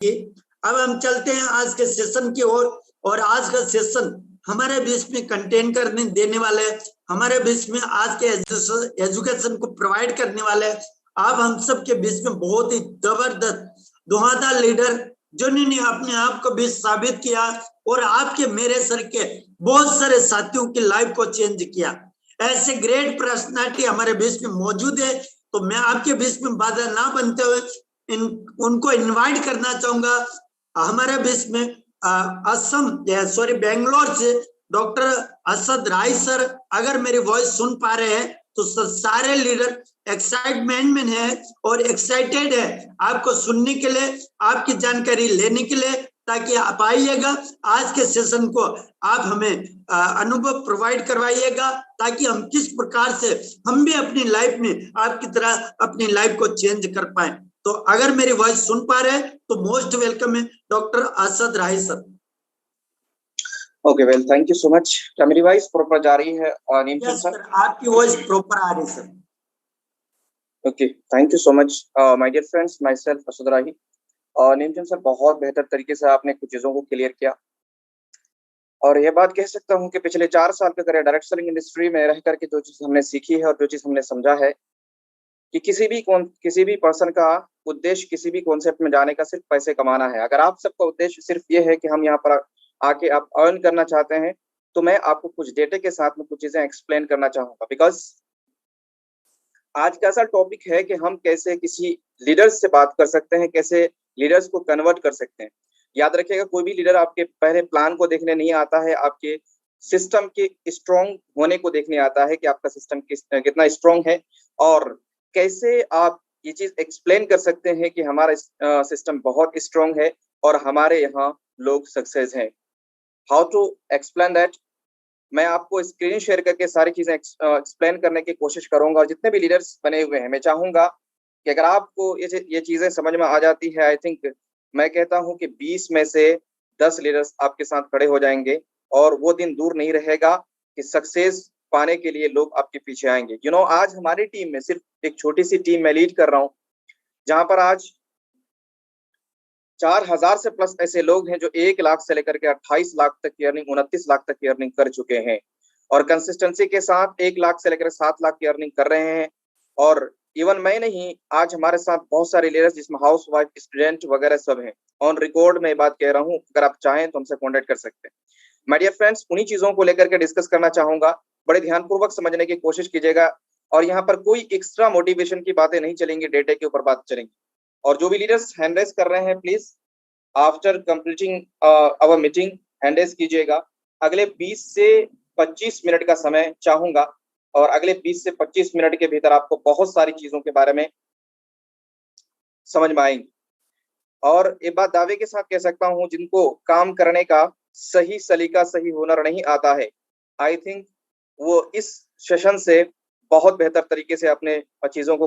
अब हम चलते हैं आज के सेशन की ओर। और आज का सेशन हमारे बीच में कंटेन करने देने वाले, हमारे बीच में आज के एजुकेशन को प्रोवाइड करने वाले आप हम सब के बीच में बहुत ही जबरदस्त धुआंधार लीडर जिन्होंने अपने आप को भी साबित किया और आपके मेरे सर के बहुत सारे साथियों की लाइफ को चेंज किया। ऐसे ग्रेट पर्सनालिटी हमारे बीच में मौजूद है। तो मैं आपके बीच में बाधा ना बनते हुए उनको इनवाइट करना चाहूंगा। हमारे बीच में बेंगलोर से डॉक्टर असद राय सर, अगर मेरी वॉइस सुन पा रहे हैं तो सारे लीडर एक्साइटमेंट में है और एक्साइटेड है आपको सुनने के लिए, आपकी जानकारी लेने के लिए, ताकि आप आइएगा आज के सेशन को आप हमें अनुभव प्रोवाइड करवाइएगा, ताकि हम किस प्रकार से हम भी अपनी लाइफ में आपकी तरह अपनी लाइफ को चेंज कर पाए। तो अगर मेरी वॉइस सुन पा रहे हैं तो मोस्ट वेलकम है doctor Asad Rai sir. Okay, well thank you so much. क्या मेरी वॉइस प्रॉपर जा रही है? यस सर, आपकी वॉइस प्रॉपर आ रही है sir. Okay, thank you so much my dear friends, myself Asad Rahi. Neemchand sir, बहुत बेहतर तरीके से आपने कुछ चीजों को क्लियर किया और यह बात कह सकता हूं कि पिछले 4 साल के करियर डायरेक्ट सेलिंग इंडस्ट्री में रह करके जो चीज हमने सीखी है और जो चीज हमने समझा है कि किसी भी पर्सन का उद्देश्य किसी भी कॉन्सेप्ट में जाने का सिर्फ पैसे कमाना है। अगर आप सबका उद्देश्य सिर्फ ये है कि हम यहाँ पर आके आप अर्न करना चाहते हैं, तो मैं आपको कुछ डेटा के साथ में कुछ चीजें एक्सप्लेन करना चाहूंगा। बिकॉज आज का ऐसा टॉपिक है कि हम कैसे किसी लीडर्स से बात कर सकते हैं, कैसे लीडर्स को कन्वर्ट कर सकते हैं। याद रखिएगा, कोई भी लीडर आपके पहले प्लान को देखने नहीं आता है, आपके सिस्टम के स्ट्रॉन्ग होने को देखने आता है कि आपका सिस्टम कितना स्ट्रॉन्ग है और कैसे आप ये चीज एक्सप्लेन कर सकते हैं कि हमारा सिस्टम बहुत स्ट्रॉन्ग है और हमारे यहाँ लोग सक्सेस हैं। हाउ टू एक्सप्लेन दैट, मैं आपको स्क्रीन शेयर करके सारी चीजें एक्सप्लेन करने की कोशिश करूंगा। और जितने भी लीडर्स बने हुए हैं, मैं चाहूंगा कि अगर आपको ये चीजें समझ में आ जाती है, आई थिंक मैं कहता हूं कि 20 में से 10 लीडर्स आपके साथ खड़े हो जाएंगे और वो दिन दूर नहीं रहेगा कि सक्सेस पाने के लिए लोग आपके पीछे आएंगे। आज हमारी टीम में सिर्फ एक छोटी सी टीम मैं लीड कर रहा हूं, जहां पर आज 4000 से प्लस ऐसे लोग हैं जो 1 लाख से लेकर के 28 लाख तक की अर्निंग, 29 लाख तक की अर्निंग कर चुके हैं और कंसिस्टेंसी के साथ 1 लाख से लेकर 7 लाख की अर्निंग कर रहे हैं। और इवन मैं नहीं, आज हमारे साथ बहुत सारे लीडर्स जिसमें हाउस वाइफ, स्टूडेंट वगैरह सब हैं। ऑन रिकॉर्ड में बात कह रहा हूँ, अगर आप चाहें तो हमसे कॉन्टेक्ट कर सकते हैं। माय डियर फ्रेंड्स, उन्हीं चीजों को लेकर के डिस्कस करना चाहूंगा। बड़े ध्यानपूर्वक समझने की कोशिश कीजिएगा और यहाँ पर कोई एक्स्ट्रा मोटिवेशन की बातें नहीं चलेंगी, डेटा के ऊपर बात चलेंगी। और जो भी लीडर्स हैंड रेज कर रहे हैं, please after completing our meeting hand raise कीजिएगा। अगले 20 से 25 मिनट का समय चाहूंगा और अगले 20 से 25 मिनट के भीतर आपको बहुत सारी चीजों के बारे में समझ में आएंगी। और एक बात दावे के साथ कह सकता हूं, जिनको काम करने का सही सलीका, सही हुनर नहीं आता है, आई थिंक वो इस सेशन से बहुत बेहतर तरीके से अपने चीजों को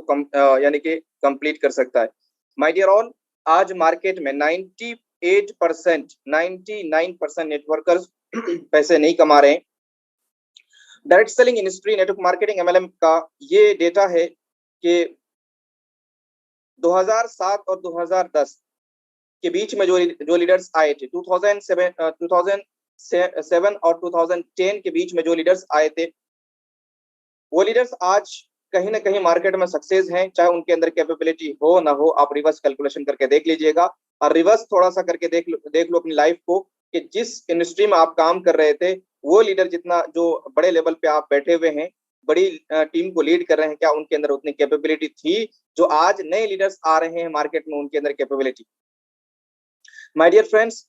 यानी कि कंप्लीट कर सकता है। माय डियर ऑल, आज मार्केट में 99% नेटवर्कर्स पैसे नहीं कमा रहे हैं। Direct selling industry, network marketing, MLM का ये डेटा है कि 2007 और 2010 के बीच में जो लीडर्स आए थे, 2007 और 2010 के बीच में जो लीडर्स आए थे, वो लीडर्स आज कहीं ना कहीं मार्केट में सक्सेस हैं। चाहे उनके अंदर कैपेबिलिटी हो ना हो, आप रिवर्स कैलकुलेशन करके देख लीजिएगा और रिवर्स थोड़ा सा करके देख लो अपनी लाइफ को कि जिस इंडस्ट्री में आप काम कर रहे थे, वो लीडर जितना जो बड़े लेवल पे आप बैठे हुए हैं, बड़ी टीम को लीड कर रहे हैं, क्या उनके अंदर उतनी कैपेबिलिटी थी जो आज नए लीडर्स आ रहे हैं मार्केट में, उनके अंदर कैपेबिलिटी। माय डियर फ्रेंड्स,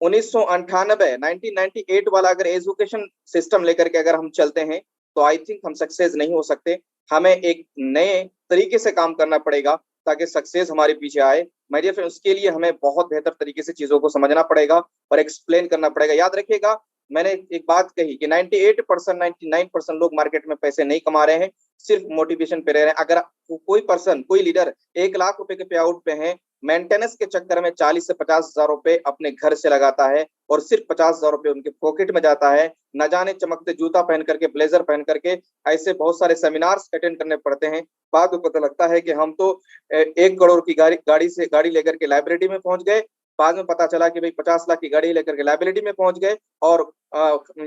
1998 वाला अगर एजुकेशन सिस्टम लेकर के अगर हम चलते हैं तो आई थिंक हम सक्सेस नहीं हो सकते। हमें एक नए तरीके से काम करना पड़ेगा ताकि सक्सेस हमारे पीछे आए। माय डियर फ्रेंड्स, उसके लिए हमें बहुत बेहतर तरीके से चीजों को समझना पड़ेगा और एक्सप्लेन करना पड़ेगा। याद रखिएगा, मैंने एक बात कही कि 99% लोग मार्केट में पैसे नहीं कमा रहे हैं सिर्फ मोटिवेशन पे रह रहे हैं। अगर कोई पर्सन, कोई लीडर 1 लाख रुपए के पे आउट पे है, मेंटेनेंस के चक्कर में 40 से 50 हजार रुपए अपने घर से लगाता है और सिर्फ 50 हजार रुपए उनके पॉकेट में जाता है, न जाने चमकते जूता पहन करके, ब्लेजर पहन करके ऐसे बहुत सारे सेमिनार्स अटेंड करने पड़ते हैं। बाद में पता लगता है कि हम तो 1 करोड़ की गाड़ी लेकर के लाइब्रेरी में पहुंच गए, बाद में पता चला कि भाई 50 लाख की गाड़ी लेकर के लाइबिलिटी में पहुंच गए और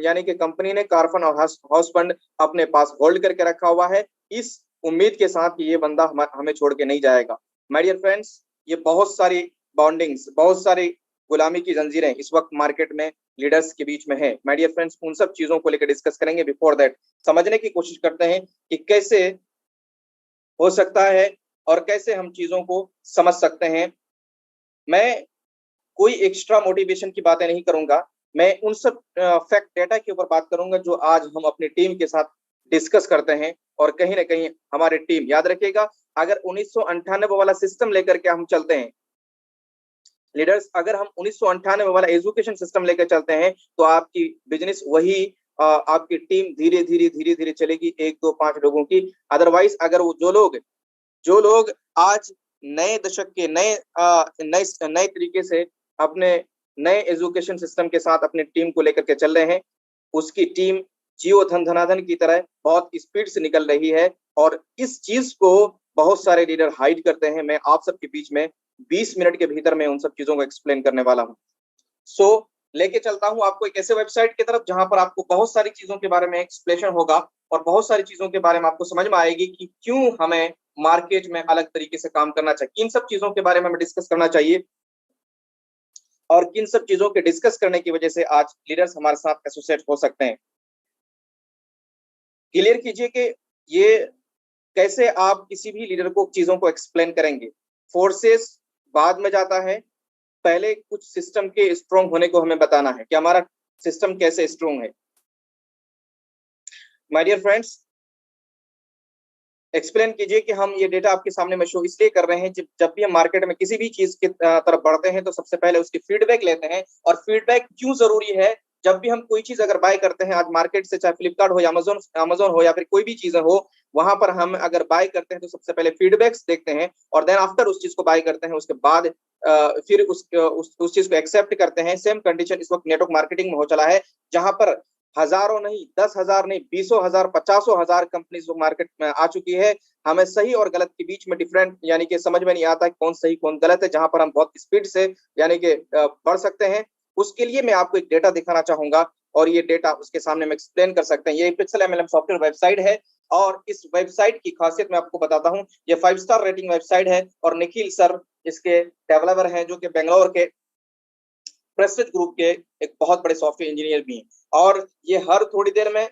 यानी कि कंपनी ने कारफन और हाउस फंड अपने पास होल्ड करके रखा हुआ है, इस उम्मीद के साथ कि ये बंदा हमें छोड़ के नहीं जाएगा। माय डियर फ्रेंड्स, ये बहुत सारी बॉन्डिंग्स, बहुत सारी गुलामी की जंजीरें इस वक्त मार्केट में लीडर्स के बीच में है। माय डियर फ्रेंड्स, उन सब चीजों को लेकर डिस्कस करेंगे। बिफोर दैट समझने की कोशिश करते हैं कि कैसे हो सकता है और कैसे हम चीजों को समझ सकते हैं। मैं कोई एक्स्ट्रा मोटिवेशन की बातें नहीं करूंगा, मैं उन सब फैक्ट डेटा के ऊपर बात करूंगा जो आज हम अपनी टीम के साथ डिस्कस करते हैं। और कहीं ना कहीं हमारी टीम, याद रखिएगा, अगर 1998 वाला सिस्टम लेकर के हम चलते हैं लीडर्स, अगर हम 1998 वाला एजुकेशन सिस्टम लेकर चलते हैं तो आपकी बिजनेस वही आपकी टीम धीरे धीरे चलेगी, 1 2 5 लोगों की। अदरवाइज अगर वो जो लोग आज नए दशक के नए तरीके से अपने नए एजुकेशन सिस्टम के साथ अपनी टीम को लेकर के चल रहे हैं, उसकी टीम जियो धनाधन की तरह बहुत स्पीड से निकल रही है और इस चीज को बहुत सारे लीडर हाइड करते हैं। मैं आप सबके बीच में 20 मिनट के भीतर में उन सब चीजों को एक्सप्लेन करने वाला हूं। सो लेके चलता हूं आपको एक ऐसे वेबसाइट की तरफ जहां पर आपको बहुत सारी चीजों के बारे में एक्सप्लेनेशन होगा और बहुत सारी चीजों के बारे में आपको समझ में आएगी कि क्यों हमें मार्केट में अलग तरीके से काम करना चाहिए, किन सब चीजों के बारे में हमें डिस्कस करना चाहिए और किन सब चीजों के डिस्कस करने की वजह से आज लीडर्स हमारे साथ एसोसिएट हो सकते हैं। क्लियर कीजिए कि ये कैसे आप किसी भी लीडर को चीजों को एक्सप्लेन करेंगे। फोर्सेस बाद में जाता है, पहले कुछ सिस्टम के स्ट्रॉन्ग होने को हमें बताना है कि हमारा सिस्टम कैसे स्ट्रॉन्ग है। माय डियर फ्रेंड्स, एक्सप्लेन कीजिए कि हम ये डेटा आपके सामने में शो इसलिए कर रहे हैं जब भी हम मार्केट में किसी भी चीज की तरफ बढ़ते हैं तो सबसे पहले उसकी फीडबैक लेते हैं। और फीडबैक क्यों जरूरी है? जब भी हम कोई चीज अगर बाय करते हैं आज मार्केट से, चाहे फ्लिपकार्ट हो या अमेजोन हो या फिर कोई भी चीज हो, वहां पर हम अगर बाय करते हैं तो सबसे पहले फीडबैक्स देखते हैं और देन आफ्टर उस चीज को बाय करते हैं। उसके बाद फिर उस चीज को एक्सेप्ट करते हैं। सेम कंडीशन इस वक्त नेटवर्क मार्केटिंग में हो चला है, जहां पर हजारों नहीं, 10,000 नहीं, 20,000 50,000 कंपनीज मार्केट में आ चुकी है। हमें सही और गलत के बीच में डिफरेंट यानी कि समझ में नहीं आता कौन सही कौन गलत है, जहां पर हम बहुत स्पीड से यानी कि बढ़ सकते हैं। उसके लिए मैं आपको एक डेटा दिखाना चाहूंगा और ये डेटा उसके सामने में एक्सप्लेन कर सकते हैं। ये पिक्सल MLM सॉफ्टवेयर वेबसाइट है और इस वेबसाइट की खासियत मैं आपको बताता हूं। ये 5 स्टार रेटिंग वेबसाइट है और निखिल सर इसके डेवलपर हैं जो कि बेंगलोर के प्रेस्टिज ग्रुप के एक बहुत बड़े सॉफ्टवेयर इंजीनियर भी हैं और ये हर थोड़ी देर में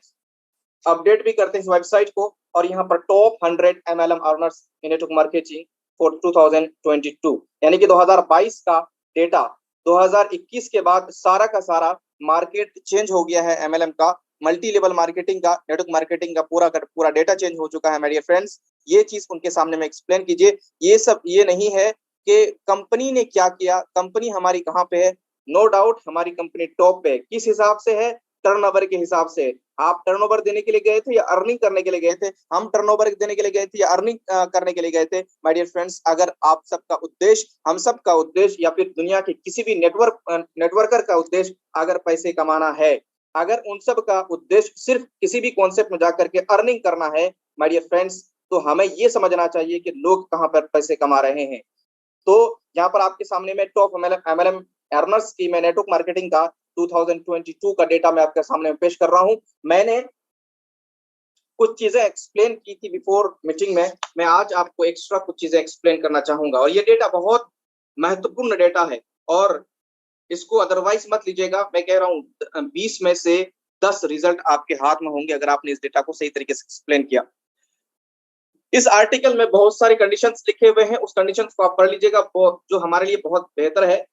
अपडेट भी करते हैं इस वेबसाइट को। और यहाँ पर top 100 MLM earners in network marketing for 2022 यानी कि 2022 का डेटा, 2021 के बाद सारा का सारा मार्केट चेंज हो गया है। MLM का, मल्टी लेवल मार्केटिंग का, नेटवर्क मार्केटिंग का पूरा डेटा चेंज हो चुका है। मेरे फ्रेंड्स, ये चीज उनके सामने में एक्सप्लेन कीजिए। ये सब ये नहीं है कि कंपनी ने क्या किया, कंपनी हमारी कहाँ पे है। नो डाउट हमारी कंपनी टॉप पे है। किस हिसाब से है? टर्नओवर के हिसाब से। आप टर्नओवर देने के लिए गए थे या अर्निंग करने के लिए गए थे? हम टर्नओवर देने के लिए गए थे या अर्निंग करने के लिए गए थे? माय डियर फ्रेंड्स, अगर आप सबका उद्देश्य, हम सबका उद्देश्य या फिर दुनिया के किसी भी नेटवर्कर का उद्देश्य अगर पैसे कमाना है, अगर उन सब का उद्देश्य सिर्फ किसी भी कॉन्सेप्ट में जाकर के अर्निंग करना है, माय डियर फ्रेंड्स, तो हमें ये समझना चाहिए कि लोग कहाँ पर पैसे कमा रहे हैं। तो यहाँ पर आपके सामने में टॉप MLM अर्नर्स की मैं नेटवर्क मार्केटिंग का 2022 का डेटा मैं आपके सामने पेश कर रहा हूं। मैंने कुछ चीजें एक्सप्लेन की थी बिफोर मीटिंग में, मैं आज आपको एक्स्ट्रा कुछ चीजें एक्सप्लेन करना चाहूंगा। और ये डेटा बहुत महत्वपूर्ण डेटा है और इसको अदरवाइज मत लीजिएगा। मैं कह रहा हूं 20 में से 10 रिजल्ट आपके हाथ में होंगे अगर आपने इस डेटा को सही तरीके से एक्सप्लेन किया। इस आर्टिकल में बहुत सारे कंडीशंस लिखे हुए हैं, उस कंडीशंस को आप पढ़ लीजिएगा जो हमारे लिए बहुत बेहतर है।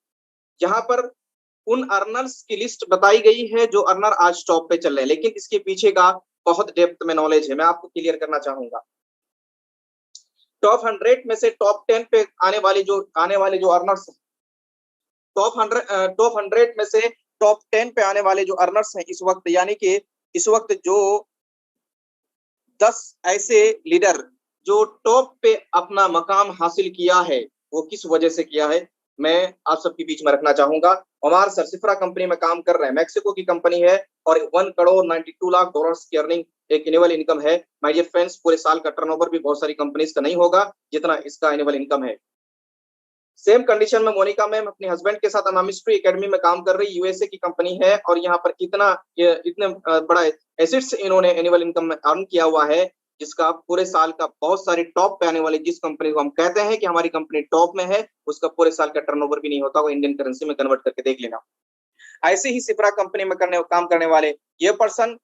यहाँ पर उन अर्नर्स की लिस्ट बताई गई है जो अर्नर आज टॉप पे चल रहे हैं, लेकिन इसके पीछे का बहुत डेप्थ में नॉलेज है, मैं आपको क्लियर करना चाहूंगा। टॉप 100 में से टॉप 10 पे आने वाले जो अर्नर्स, टॉप 100 में से टॉप 10 पे आने वाले जो अर्नर्स हैं इस वक्त, यानी कि इस वक्त जो 10 ऐसे लीडर जो टॉप पे अपना मकाम हासिल किया है, वो किस वजह से किया है, मैं आप सबके बीच में रखना चाहूंगा। ओमार सर सिफ्रा कंपनी में काम कर रहे हैं, मैक्सिको की कंपनी है और 1 करोड़ 92 लाख डॉलर्स की अर्निंग एक एनुअल इनकम है। माय डियर फ्रेंड्स, पूरे साल का टर्नओवर भी बहुत सारी कंपनीज का नहीं होगा जितना इसका एनुअल इनकम है। सेम कंडीशन में मोनिका मैम अपने हस्बैंड के साथ अमामिस्ट्री एकेडमी में काम कर रही, यूएसए की कंपनी है और यहाँ पर इतने बड़ा एसेट्स इन्होंने एनुअल इनकम में अर्न किया हुआ है, जिसका पूरे साल का बहुत सारी टॉप पे आने वाली जिस कंपनी को हम कहते हैं कि हमारी कंपनी टॉप में है, उसका पूरे साल का टर्नओवर भी नहीं होता, वो इंडियन करेंसी में कन्वर्ट करके देख लेना। ऐसे ही सिफ्रा कंपनी में काम करने वाले ये पर्सन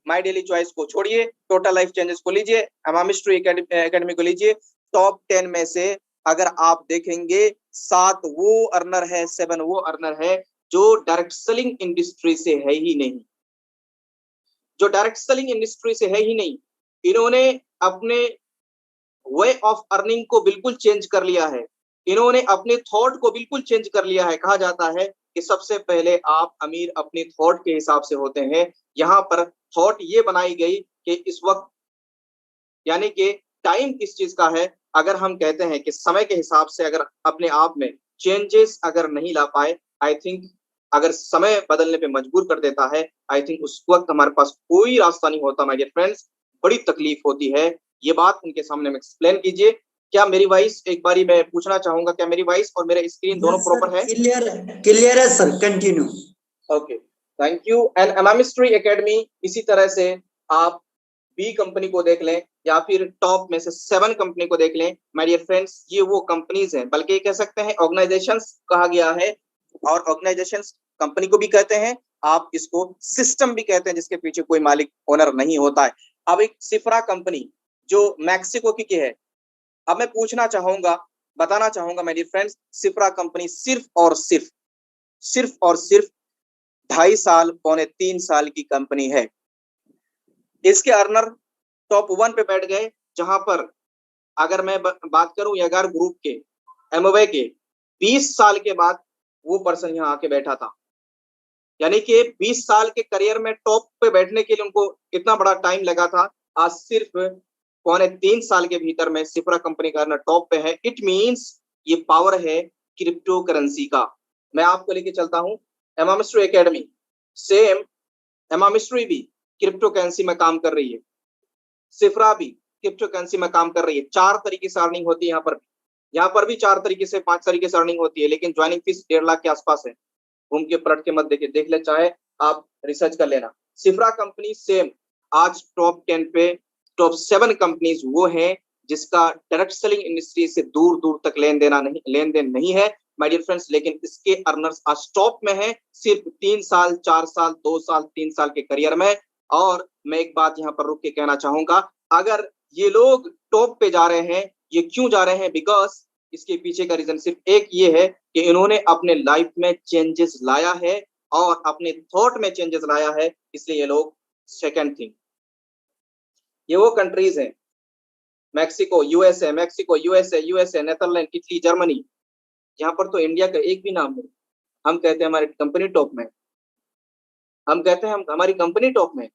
माय डेली चॉइस को छोड़िए, टोटल लाइफ चेंजेस को लीजिए, अमामिस्ट्री एकेडमी को लीजिए, टॉप 10 में से अगर आप देखेंगे 7 वो अर्नर है, 7 वो अर्नर है जो डायरेक्ट सेलिंग इंडस्ट्री से है ही नहीं, जो डायरेक्ट सेलिंग इंडस्ट्री से है ही नहीं। इन्होंने अपने वे ऑफ अर्निंग को बिल्कुल चेंज कर लिया है, इन्होंने अपने थॉट को बिल्कुल चेंज कर लिया है। कहा जाता है कि सबसे पहले आप अमीर अपने थॉट के हिसाब से होते हैं। यहाँ पर थॉट ये बनाई गई कि इस वक्त यानी कि टाइम किस चीज का है, अगर हम कहते हैं कि समय के हिसाब से अगर अपने आप में चेंजेस अगर नहीं ला पाए, आई थिंक अगर समय बदलने पे मजबूर कर देता है, आई थिंक उस वक्त हमारे पास कोई रास्ता नहीं होता। माय डियर फ्रेंड्स, बड़ी तकलीफ होती है। ये बात उनके सामने में एक्सप्लेन कीजिए। क्या मेरी वॉइस, एक बारी मैं पूछना चाहूंगा, क्या मेरी वॉइस और मेरा स्क्रीन दोनों प्रॉपर है? क्लियर है sir, continue. Okay, thank you. And अमामिस्ट्री एकेडमी, इसी तरह से आप बी कंपनी को देख लें या फिर टॉप में से 7 कंपनी को देख लें। माय डियर फ्रेंड्स, ये वो कंपनीज हैं, बल्कि ये कह सकते हैं ऑर्गेनाइजेशंस कहा गया है, और ऑर्गेनाइजेशंस कंपनी को भी कहते हैं, आप इसको सिस्टम भी कहते हैं जिसके पीछे कोई मालिक ओनर नहीं होता है। अब एक सिफ्रा कंपनी जो मैक्सिको की है, अब मैं पूछना चाहूंगा, बताना चाहूंगा my dear friends, Sifra company सिर्फ और सिर्फ 2.5 साल, पौने 3 साल की कंपनी है। इसके अर्नर टॉप 1 पे बैठ गए, जहां पर अगर मैं बात करूं यागार ग्रुप के एमवे के 20 साल के बाद वो पर्सन यहां आके बैठा था। यानी कि 20 साल के करियर में टॉप पे बैठने के लिए उनको इतना बड़ा टाइम लगा था। आज सिर्फ पौने 3 साल के भीतर में सिफ्रा कंपनी का अर्नर टॉप पे है। इट मींस ये पावर है क्रिप्टो करेंसी का। मैं आपको लेके चलता हूं अमामिस्ट्री एकेडमी, सेम अमामिस्ट्री भी क्रिप्टो करेंसी में काम कर रही है, सिफ्रा भी क्रिप्टो करेंसी में काम कर रही है। 4 तरीके से अर्निंग होती है यहाँ पर भी 4 तरीके से 5 तरीके से अर्निंग होती है, लेकिन ज्वाइनिंग फीस 1.5 लाख के आसपास है। घूम के पलट के मत देखिए, देख ले, चाहे आप रिसर्च कर लेना। सिफ्रा कंपनी सेम आज टॉप 10 पे, टॉप 7 कंपनीज वो हैं जिसका डायरेक्ट सेलिंग इंडस्ट्री से दूर दूर तक लेन देन नहीं है माय डियर फ्रेंड्स, लेकिन इसके अर्नर्स आज टॉप में है सिर्फ 3 साल, 4 साल, 2 साल, 3 साल के करियर में। और मैं एक बात यहाँ पर रुक के कहना चाहूंगा, अगर ये लोग टॉप पे जा रहे हैं, ये क्यों जा रहे हैं? बिकॉज इसके पीछे का रीजन सिर्फ एक ये है कि इन्होंने अपने लाइफ में चेंजेस लाया है और अपने थॉट में चेंजेस लाया है, इसलिए ये लोग सेकंड थिंग। ये वो कंट्रीज हैं Mexico USA, Netherland, Italy, Germany, यहाँ पर तो इंडिया का एक भी नाम नहीं। हम कहते हैं हमारी कंपनी टॉप में, हम कहते हैं हमारी कंपनी टॉप में।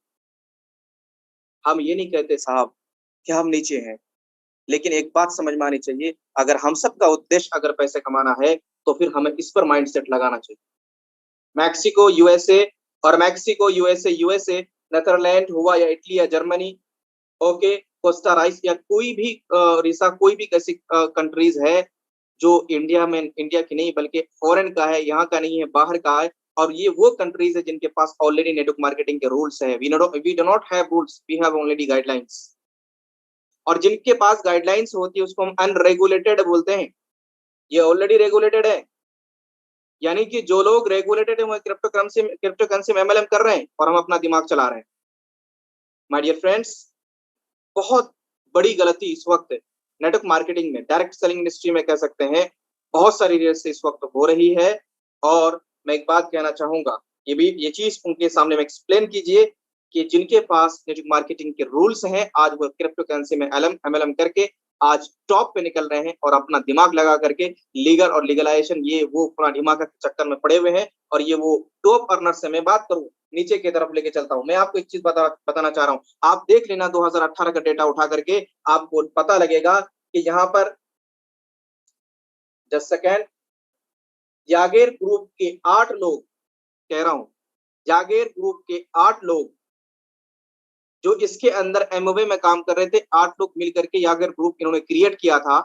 हम ये नहीं कहते साहब कि हम नीचे हैं। लेकिन एक बात समझ में आनी चाहिए, अगर हम सब का उद्देश्य अगर पैसे कमाना है तो फिर हमें इस पर माइंडसेट लगाना चाहिए। मैक्सिको यूएसए, नेदरलैंड हुआ या इटली या जर्मनी, ओके, कोस्टा राइस या कोई भी कैसी कंट्रीज है जो इंडिया की नहीं बल्कि फॉरेन का है, यहाँ का नहीं है, बाहर का है। और ये वो कंट्रीज है जिनके पास ऑलरेडी नेटवर्क मार्केटिंग के रूल्स है। We do not have rules, we have only guidelines. और जिनके पास गाइडलाइंस होती है उसको हम अनरेगुलेटेड बोलते हैं। ये ऑलरेडी रेगुलेटेड है, यानी कि जो लोग रेगुलेटेड है वो क्रिप्टो करेंसी में एमएलएम कर रहे हैं और हम अपना दिमाग चला रहे हैं। माय डियर फ्रेंड्स, बहुत बड़ी गलती इस वक्त नेटवर्क मार्केटिंग में, डायरेक्ट सेलिंग इंडस्ट्री में कह सकते हैं, बहुत सारी रेट से इस वक्त हो रही है। और मैं एक बात कहना चाहूंगा, ये चीज उनके सामने में एक्सप्लेन कीजिए कि जिनके पास नेटवर्क मार्केटिंग के रूल्स हैं, आज वो क्रिप्टो करेंसी में एमएलएम करके आज टॉप पे निकल रहे हैं और अपना दिमाग लगा करके लीगल और लीगलाइजेशन ये वो अपना दिमाग के चक्कर में पड़े हुए हैं। और ये वो टॉप अर्नर से मैं बात करूं, नीचे की तरफ लेके चलता हूं। मैं आपको एक चीज बताना चाह रहा हूं, आप देख लेना 2018 का डेटा उठा करके, आपको पता लगेगा कि यहाँ पर जस्ट सेकेंड, जागीर ग्रुप के 8 लोग, कह रहा हूं जागीर ग्रुप के 8 लोग जो इसके अंदर एमओवे में काम कर रहे थे, 8 लोग मिलकर के जागीर ग्रुप इन्होंने क्रिएट किया था।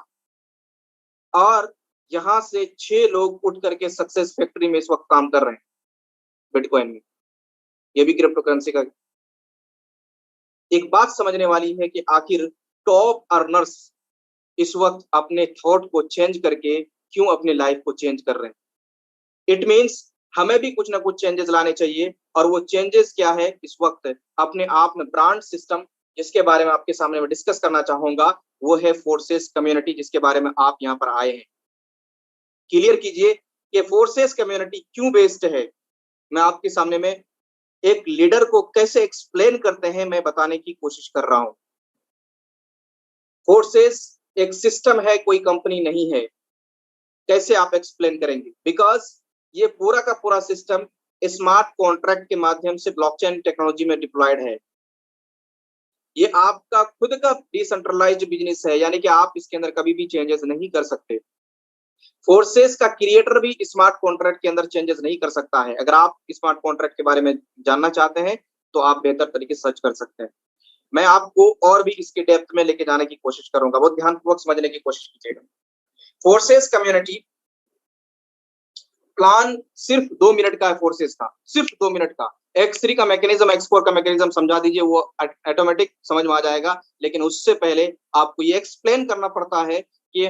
और यहां से 6 लोग उठ करके सक्सेस फैक्ट्री में इस वक्त काम कर रहे हैं बिटकॉइन में। ये भी क्रिप्टो करेंसी का एक बात समझने वाली है कि आखिर टॉप अर्नर्स इस वक्त अपने थॉट को चेंज करके क्यों अपने लाइफ को चेंज कर रहे हैं। इट मीन्स हमें भी कुछ ना कुछ चेंजेस लाने चाहिए। और वो चेंजेस क्या है, इस वक्त अपने आप में ब्रांड सिस्टम, जिसके बारे में आपके सामने मैं डिस्कस करना चाहूंगा, वो है फोर्सेस कम्युनिटी, जिसके बारे में आप यहाँ पर आए हैं। क्लियर कीजिए कि फोर्सेस कम्युनिटी क्यों बेस्ड है। मैं आपके सामने में एक लीडर को कैसे एक्सप्लेन करते हैं, मैं बताने की कोशिश कर रहा हूं। फोर्सेस एक सिस्टम है, कोई कंपनी नहीं है। कैसे आप एक्सप्लेन करेंगे? बिकॉज ये पूरा का पूरा सिस्टम स्मार्ट कॉन्ट्रैक्ट के माध्यम से ब्लॉकचेन टेक्नोलॉजी में डिप्लॉयड है। ये आपका खुद का डिसेंट्रलाइज्ड बिजनेस है, यानी कि आप इसके अंदर कभी भी चेंजेस नहीं कर सकते। फोर्सेस का क्रिएटर भी स्मार्ट कॉन्ट्रैक्ट के अंदर चेंजेस नहीं कर सकता है। अगर आप स्मार्ट कॉन्ट्रैक्ट के बारे में जानना चाहते हैं तो आप बेहतर तरीके से सर्च कर सकते हैं। मैं आपको और भी इसके डेप्थ में लेके जाने की कोशिश करूंगा, बहुत ध्यानपूर्वक समझने की कोशिश कीजिएगा। फोर्सेस कम्युनिटी प्लान सिर्फ 2 मिनट का है, फोर्सेस का सिर्फ 2 मिनट का। X3 का मैकेनिज्म, X4 का मैकेनिज्म समझा दीजिए, वो ऑटोमेटिक समझ में आ जाएगा। लेकिन उससे पहले आपको ये एक्सप्लेन करना पड़ता है कि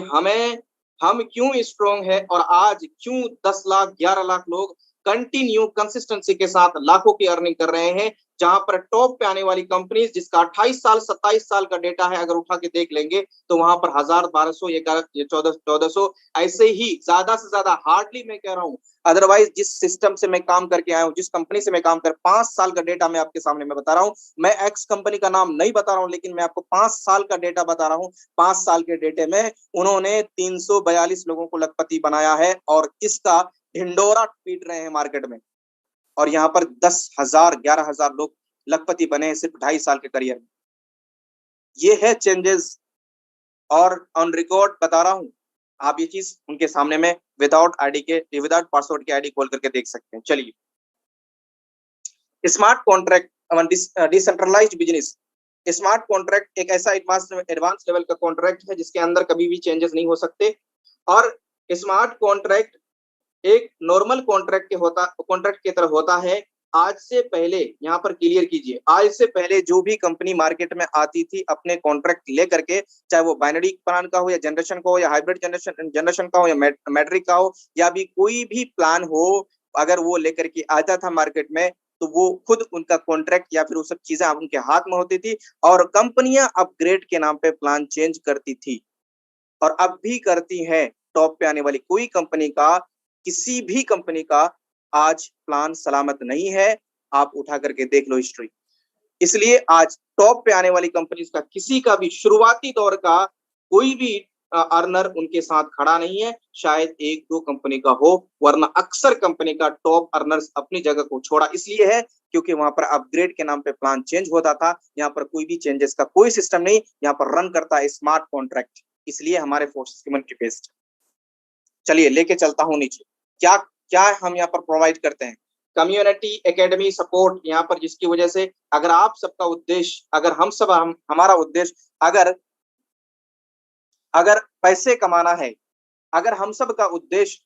हम क्यों स्ट्रॉन्ग है और आज क्यों 10 लाख 11 लाख लोग कंटिन्यू कंसिस्टेंसी के साथ लाखों की अर्निंग कर रहे हैं। जहां पर टॉप पे आने वाली कंपनीज जिसका 28 साल 27 साल का डेटा है, अगर उठा के देख लेंगे तो वहां पर 1000 1200 1400 ऐसे ही ज्यादा से ज्यादा, हार्डली मैं कह रहा हूं। अदरवाइज जिस सिस्टम से मैं काम करके आया हूं, जिस कंपनी से मैं काम कर, 5 साल का डेटा मैं आपके सामने मैं बता रहा हूं। मैं एक्स कंपनी का नाम नहीं बता रहा हूं, लेकिन मैं आपको 5 साल का डेटा बता रहा हूं। 5 साल के डेटे में उन्होंने 342 लोगों को लखपति बनाया है और इसका ढिंडोरा पीट रहे हैं मार्केट में। और यहाँ पर 10,000 11,000 लोग लखपति बने हैं सिर्फ 2.5 साल के करियर में। ये है चेंजेस। और ऑन रिकॉर्ड बता रहा हूं, आप ये चीज उनके सामने में विदाउट पासवर्ड के आईडी खोल करके देख सकते हैं। चलिए, smart contract, decentralised business. Smart contract एक ऐसा एडवांस लेवल का कॉन्ट्रैक्ट है जिसके अंदर कभी भी चेंजेस नहीं हो सकते। और स्मार्ट कॉन्ट्रैक्ट एक नॉर्मल कॉन्ट्रैक्ट की तरह होता है। आज से पहले, यहाँ पर क्लियर कीजिए, आज से पहले जो भी कंपनी मार्केट में आती थी अपने कॉन्ट्रैक्ट लेकर के, चाहे वो बाइनरी प्लान का हो या जनरेशन का हो या हाइब्रिड जनरेशन का हो या मैट्रिक का हो या भी कोई भी प्लान हो, अगर वो लेकर के आता था मार्केट में तो वो खुद उनका कॉन्ट्रैक्ट या फिर वो सब चीजें उनके हाथ में होती थी। और कंपनियां अपग्रेड के नाम पे प्लान चेंज करती थी और अब भी करती हैं। टॉप पे आने वाली कोई कंपनी का, किसी भी कंपनी का आज प्लान सलामत नहीं है। आप उठा करके देख लो हिस्ट्री। इसलिए आज टॉप पे आने वाली कंपनीज का किसी का भी शुरुआती दौर का कोई भी अर्नर उनके साथ खड़ा नहीं है। शायद 1-2 कंपनी का हो, वरना अक्सर कंपनी का टॉप अर्नर्स अपनी जगह को छोड़ा इसलिए है क्योंकि वहां पर अपग्रेड के नाम पे प्लान चेंज होता था। यहाँ पर कोई भी चेंजेस का कोई सिस्टम नहीं, यहाँ पर रन करता है स्मार्ट कॉन्ट्रैक्ट। इसलिए हमारे फोर्सेस कम्युनिटी बेस्ड। चलिए लेके चलता हूं नीचे, क्या क्या हम यहाँ पर प्रोवाइड करते हैं। कम्युनिटी एकेडमी सपोर्ट, यहाँ पर जिसकी वजह से अगर आप सबका उद्देश्य, अगर हमारा उद्देश्य अगर पैसे कमाना है, अगर हम सब का उद्देश्य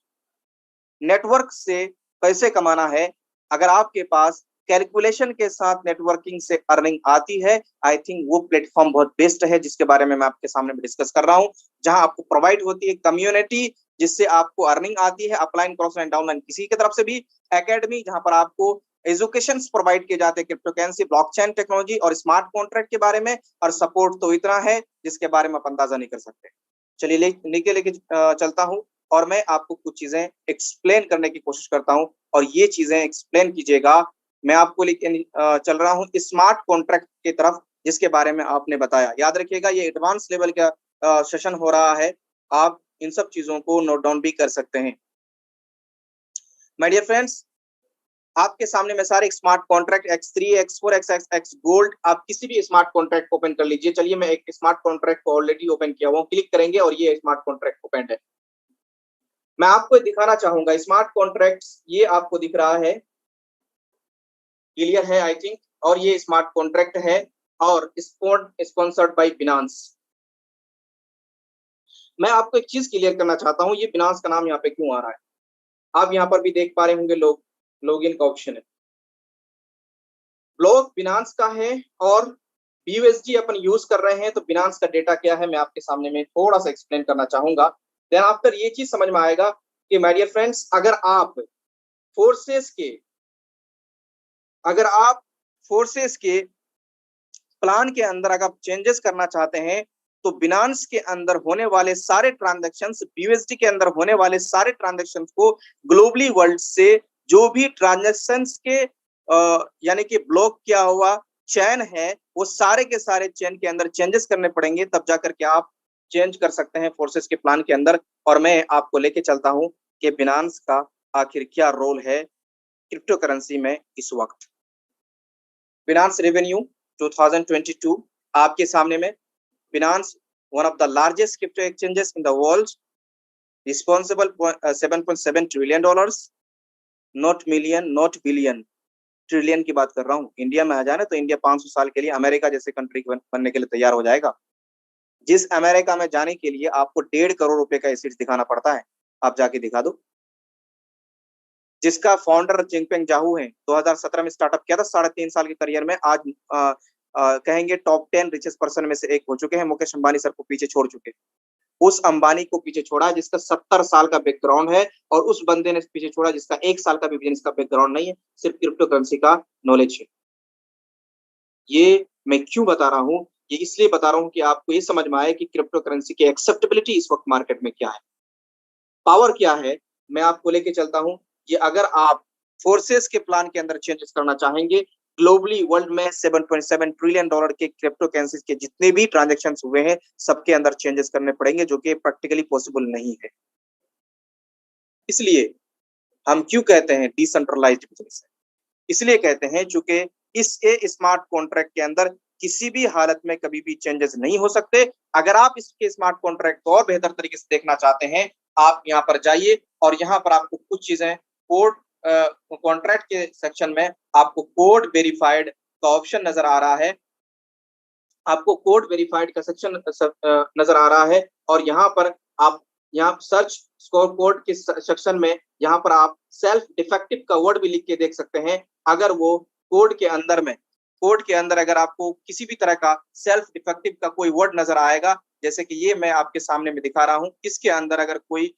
नेटवर्क से पैसे कमाना है, अगर आपके पास कैलकुलेशन के साथ नेटवर्किंग से अर्निंग आती है, आई थिंक वो प्लेटफॉर्म बहुत बेस्ट है जिसके बारे में मैं आपके सामने डिस्कस कर रहा हूं। जहां आपको प्रोवाइड होती है कम्युनिटी जिससे आपको अर्निंग आती है, अपलाइन क्रॉस लाइन डाउनलाइन किसी की तरफ से भी। एकेडमी जहां पर आपको एजुकेशन प्रोवाइड किए जाते हैं क्रिप्टो करेंसी, ब्लॉकचेन टेक्नोलॉजी और स्मार्ट कॉन्ट्रैक्ट के बारे में। और सपोर्ट तो इतना है जिसके बारे में आप अंदाजा नहीं कर सकते। चलिए लेके चलता हूं और मैं आपको कुछ चीजें एक्सप्लेन करने की कोशिश करता हूं और ये चीजें एक्सप्लेन कीजिएगा। मैं आपको लेके चल रहा हूं स्मार्ट कॉन्ट्रैक्ट की तरफ जिसके बारे में आपने बताया। याद रखिएगा ये एडवांस लेवल का सेशन हो रहा है, आप इन सब चीजों को नोट डाउन भी कर सकते हैं। माय डियर फ्रेंड्स, आपके सामने में सारे smart contract X3, X4, X gold, आप किसी भी स्मार्ट कॉन्ट्रैक्ट को ओपन कर लीजिए। चलिए मैं एक स्मार्ट कॉन्ट्रैक्ट को ऑलरेडी ओपन किया हुआ, क्लिक करेंगे और ये स्मार्ट कॉन्ट्रैक्ट ओपन है। मैं आपको दिखाना चाहूंगा स्मार्ट कॉन्ट्रैक्ट, ये आपको दिख रहा है, क्लियर है आई थिंक, और ये स्मार्ट कॉन्ट्रैक्ट है और स्पॉन्सर्ड बाय बिनांस। मैं आपको एक चीज क्लियर करना चाहता हूं, ये बिनांस का नाम यहाँ पे क्यों आ रहा है। आप यहाँ पर भी देख पा रहे होंगे लॉगिन का ऑप्शन है, ब्लॉक बिनांस का है और BUSD अपन यूज कर रहे हैं। तो बिनांस का डेटा क्या है मैं आपके सामने में थोड़ा सा एक्सप्लेन करना चाहूंगा, देन आफ्टर ये चीज समझ में आएगा कि माय डियर फ्रेंड्स, अगर आप फोर्सेस के प्लान के अंदर अगर आप चेंजेस करना चाहते हैं तो बिनांस के अंदर होने वाले सारे ट्रांजैक्शंस, BUSD के अंदर होने वाले सारे ट्रांजैक्शंस को ग्लोबली वर्ल्ड से जो भी ट्रांजैक्शंस के यानी कि ब्लॉक किया हुआ चेन है, वो सारे के सारे चेन के अंदर चेंजेस करने पड़ेंगे, तब जाकर के आप चेंज कर सकते हैं फोर्सेस के प्लान के अंदर। और मैं आपको लेके चलता हूं कि बिनांस का आखिर क्या रोल है क्रिप्टो करेंसी में इस वक्त। बिनांस रेवेन्यू 2022 आपके सामने में, Binance one of the largest crypto exchanges in the world, responsible $7.7 trillion, not million not billion, trillion की बात कर रहा हूं। इंडिया में आ जाए तो इंडिया 500 साल के लिए अमेरिका जैसे कंट्री बनने के लिए तैयार हो जाएगा। जिस अमेरिका में जाने के लिए आपको 1.5 करोड़ रुपए का एसेट्स दिखाना पड़ता है, आप जाके दिखा दो। जिसका फाउंडर जिनपिंग जाहू है, 2017 में स्टार्टअप किया था, 3.5 साल के करियर में आज कहेंगे टॉप 10 रिचेस्ट पर्सन में से एक हो चुके हैं। मुकेश अंबानी सर को पीछे छोड़ चुके, उस अंबानी को पीछे छोड़ा जिसका 70 साल का बैकग्राउंड है, और उस बंदे ने पीछे छोड़ा जिसका 1 साल का भी बिजनेस का बैकग्राउंड नहीं है, सिर्फ क्रिप्टो करेंसी का नॉलेज है। ये मैं क्यों बता रहा हूं, ये इसलिए बता रहा हूं कि आपको ये समझ में आए कि क्रिप्टो करेंसी की एक्सेप्टेबिलिटी इस वक्त मार्केट में क्या है, पावर क्या है। मैं आपको लेके चलता हूं कि अगर आप फोर्सेस के प्लान के अंदर चेंजेस करना चाहेंगे, ग्लोबली वर्ल्ड में $7.7 ट्रिलियन के क्रिप्टो करेंसी के जितने भी ट्रांजैक्शंस हुए हैं, सबके अंदर चेंजेस करने पड़ेंगे, जो कि प्रैक्टिकली पॉसिबल नहीं है। इसलिए हम क्यों कहते हैं डिसेंट्रलाइज्ड बिजनेस है, इसलिए कहते हैं चूंकि इस स्मार्ट कॉन्ट्रैक्ट के अंदर किसी भी हालत में कभी भी चेंजेस नहीं हो सकते। अगर आप इसके स्मार्ट कॉन्ट्रैक्ट को और बेहतर तरीके से देखना चाहते हैं, आप यहाँ पर जाइए और यहाँ पर आपको कुछ चीजें कोड कॉन्ट्रैक्ट के सेक्शन में आपको कोड वेरीफाइड का ऑप्शन नजर आ रहा है, आपको कोड वेरीफाइड का सेक्शन नजर आ रहा है, और यहाँ पर आप यहाँ सर्च स्कोर कोड के सेक्शन में यहाँ पर आप सेल्फ डिफेक्टिव का वर्ड भी लिख के देख सकते हैं। अगर वो कोड के अंदर अगर आपको किसी भी तरह का सेल्फ डिफेक्टिव का कोई वर्ड नजर आएगा, जैसे कि ये मैं आपके सामने में दिखा रहा हूं, इसके अंदर अगर कोई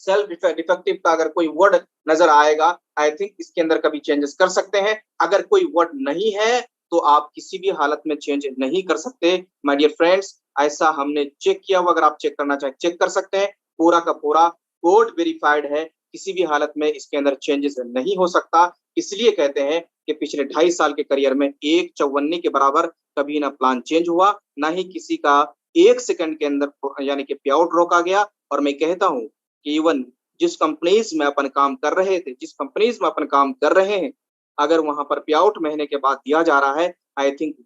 सेल्फ डिफेक्टिव का अगर कोई वर्ड नजर आएगा, आई थिंक इसके अंदर कभी चेंजेस कर सकते हैं। अगर कोई वर्ड नहीं है तो आप किसी भी हालत में चेंज नहीं कर सकते। माय डियर फ्रेंड्स, ऐसा हमने चेक किया हुआ, अगर आप चेक करना चाहें चेक कर सकते हैं, पूरा का पूरा कोड वेरीफाइड है, किसी भी हालत में इसके अंदर चेंजेस नहीं हो सकता। इसलिए कहते हैं कि पिछले 2.5 साल के करियर में 1/54 के बराबर कभी ना प्लान चेंज हुआ, ना ही किसी का 1 सेकंड के अंदर यानी कि पे आउट रोका गया। और मैं कहता हूं कि इवन जिस कंपनीज में अपन काम कर रहे हैं, अगर वहां पर पे आउट महीने के बाद दिया जा रहा है, आई थिंक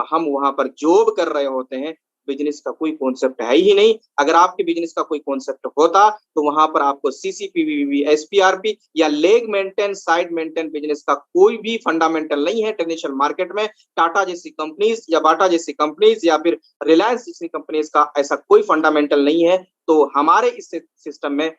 हम वहां पर जॉब कर रहे होते हैं, बिजनेस का कोई कॉन्सेप्ट है ही नहीं। अगर आपके बिजनेस का कोई कॉन्सेप्ट होता तो वहां पर आपको CCPVB, SPRP या leg maintain, side maintain business का कोई भी फंडामेंटल नहीं है। ट्रेडिशनल मार्केट में टाटा जैसी कंपनीज या बाटा जैसी कंपनीज या फिर रिलायंस जैसी कंपनीज का ऐसा कोई फंडामेंटल नहीं है। तो हमारे इस सिस्टम में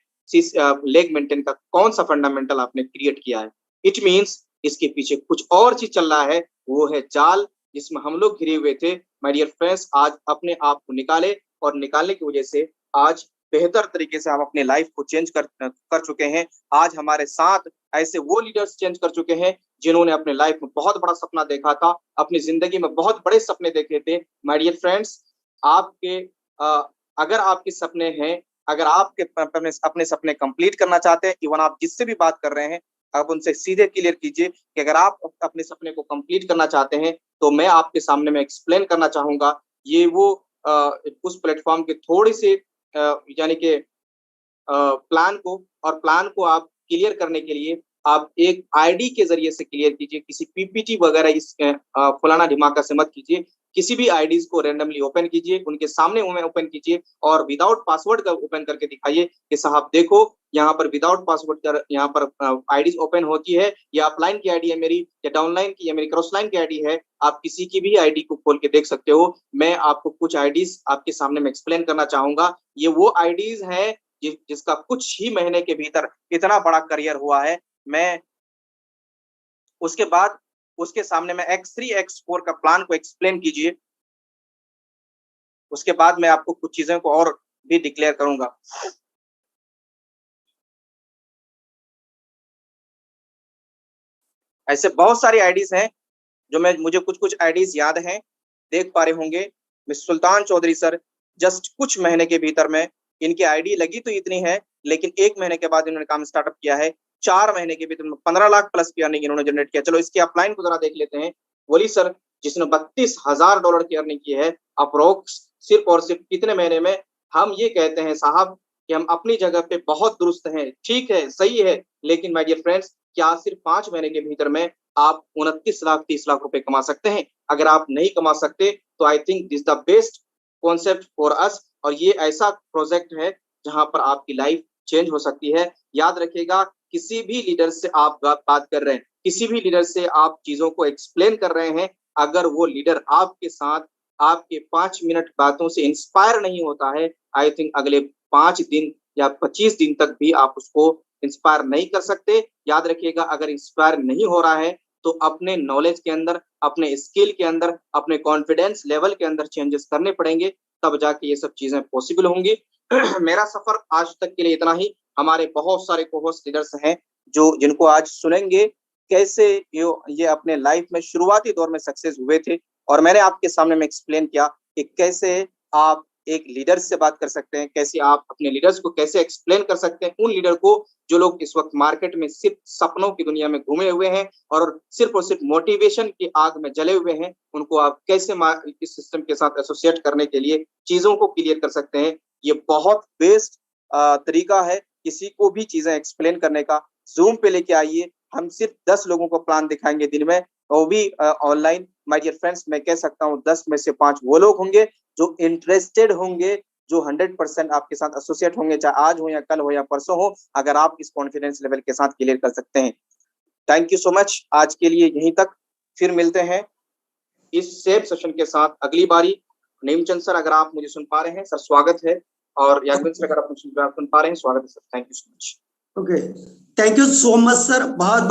लेग मेंटेन का कौन सा फंडामेंटल आपने क्रिएट किया है? इट मीन्स इसके पीछे कुछ और चीज चल रहा है, वो है जाल जिसमें हम लोग घिरे हुए थे। माय डियर फ्रेंड्स, आज अपने आप को निकाले, और निकालने की वजह से आज बेहतर तरीके से हम अपने लाइफ को चेंज कर चुके हैं। आज हमारे साथ ऐसे वो लीडर्स चेंज कर चुके हैं जिन्होंने अपने लाइफ में बहुत बड़ा सपना देखा था, अपनी जिंदगी में बहुत बड़े सपने देखे थे। माय डियर फ्रेंड्स, आपके अगर आपके सपने हैं, अगर आपके अपने सपने कंप्लीट करना चाहते हैं, इवन आप जिससे भी बात कर रहे हैं, आप उनसे सीधे क्लियर कीजिए कि अगर आप अपने सपने को कंप्लीट करना चाहते हैं तो मैं आपके सामने में एक्सप्लेन करना चाहूंगा ये वो उस प्लेटफॉर्म के थोड़े से यानी कि प्लान को आप क्लियर करने के लिए आप एक आईडी के जरिए से क्लियर कीजिए। किसी पीपीटी वगैरह इस फलाना ढिमाका से मत कीजिए। किसी भी आईडीज को रैंडमली ओपन कीजिए, उनके सामने ओपन कीजिए और विदाउट पासवर्ड का ओपन करके दिखाइए कि साहब देखो यहाँ पर विदाउट पासवर्ड कर यहाँ पर आईडीज ओपन होती है। या अपलाइन की आईडी है मेरी, या डाउनलाइन की या मेरी क्रॉसलाइन की आईडी है। आप किसी की भी आईडी को खोल के देख सकते हो। मैं आपको कुछ आईडीज आपके सामने में एक्सप्लेन करना चाहूंगा। ये वो आईडीज हैं जिसका कुछ ही महीने के भीतर इतना बड़ा करियर हुआ है। मैं उसके बाद उसके सामने में X3 X4 का प्लान को एक्सप्लेन कीजिए। उसके बाद मैं आपको कुछ चीजों को और भी डिक्लेयर करूंगा। ऐसे बहुत सारी आईडीज हैं जो मुझे कुछ आईडीज याद हैं, देख पा रहे होंगे। मिस सुल्तान चौधरी सर जस्ट कुछ महीने के भीतर में इनकी आईडी लगी तो इतनी है, लेकिन 1 महीने के बाद इन्होंने काम स्टार्टअप किया है। 4 महीने के भीतर 15 लाख प्लस की अर्निंग इन्होंने जनरेट किया। चलो इसकी अपलाइन को जरा देख लेते हैं। वली सर जिसने $32,000 की अर्निंग की है अप्रोक्स सिर्फ और सिर्फ कितने महीने में। हम ये कहते हैं साहब कि हम अपनी जगह पे बहुत दुरुस्त हैं, ठीक है, सही है, लेकिन माय डियर फ्रेंड्स क्या सिर्फ 5 महीने के भीतर में आप 29 लाख 30 लाख रुपए कमा सकते हैं? अगर आप नहीं कमा सकते तो I think this the best concept for us. और ये ऐसा प्रोजेक्ट है जहां पर आपकी लाइफ चेंज हो सकती है। याद रखिएगा, किसी भी लीडर से आप बात कर रहे हैं, किसी भी लीडर से आप चीजों को एक्सप्लेन कर रहे हैं, अगर वो लीडर आपके साथ आपके 5 मिनट बातों से इंस्पायर नहीं होता है, आई थिंक अगले 5 दिन या 25 दिन तक भी आप उसको इंस्पायर नहीं कर सकते। याद रखिएगा, अगर इंस्पायर नहीं हो रहा है तो अपने नॉलेज के अंदर, अपने स्किल के अंदर, अपने कॉन्फिडेंस लेवल के अंदर चेंजेस करने पड़ेंगे, तब जाके ये सब चीजें पॉसिबल होंगी। मेरा सफर आज तक के लिए इतना ही। हमारे बहुत सारे कोहोस्ट लीडर्स हैं जो जिनको आज सुनेंगे कैसे ये अपने लाइफ में शुरुआती दौर में सक्सेस हुए थे। और मैंने आपके सामने में एक्सप्लेन किया कि कैसे आप एक लीडर से बात कर सकते हैं, कैसे आप अपने लीडर्स को कैसे एक्सप्लेन कर सकते हैं, उन लीडर को जो लोग इस वक्त मार्केट में सिर्फ सपनों की दुनिया में घूमे हुए हैं और सिर्फ मोटिवेशन की आग में जले हुए हैं, उनको आप कैसे इस सिस्टम के साथ एसोसिएट करने के लिए चीजों को क्लियर कर सकते हैं। ये बहुत बेस्ट तरीका है किसी को भी चीजें एक्सप्लेन करने का। जूम पे लेके आइए, हम सिर्फ 10 लोगों को प्लान दिखाएंगे दिन में, वो भी ऑनलाइन। माय डियर फ्रेंड्स, मैं कह सकता हूँ 10 में से 5 वो लोग होंगे जो इंटरेस्टेड होंगे, जो 100% आपके साथ एसोसिएट होंगे, चाहे आज हो या कल हो या परसों हो, अगर आप इस कॉन्फिडेंस लेवल के साथ क्लियर कर सकते हैं। Thank you so much. आज के लिए यहीं तक, फिर मिलते हैं इस सेम सेशन के साथ अगली बारी। नेमचंद सर अगर आप मुझे सुन पा रहे हैं, सर स्वागत है। और यागविंद सर अगर आप सुन पा रहे हैं, स्वागत है sir. Thank you so much. Okay, thank you so much sir. बहुत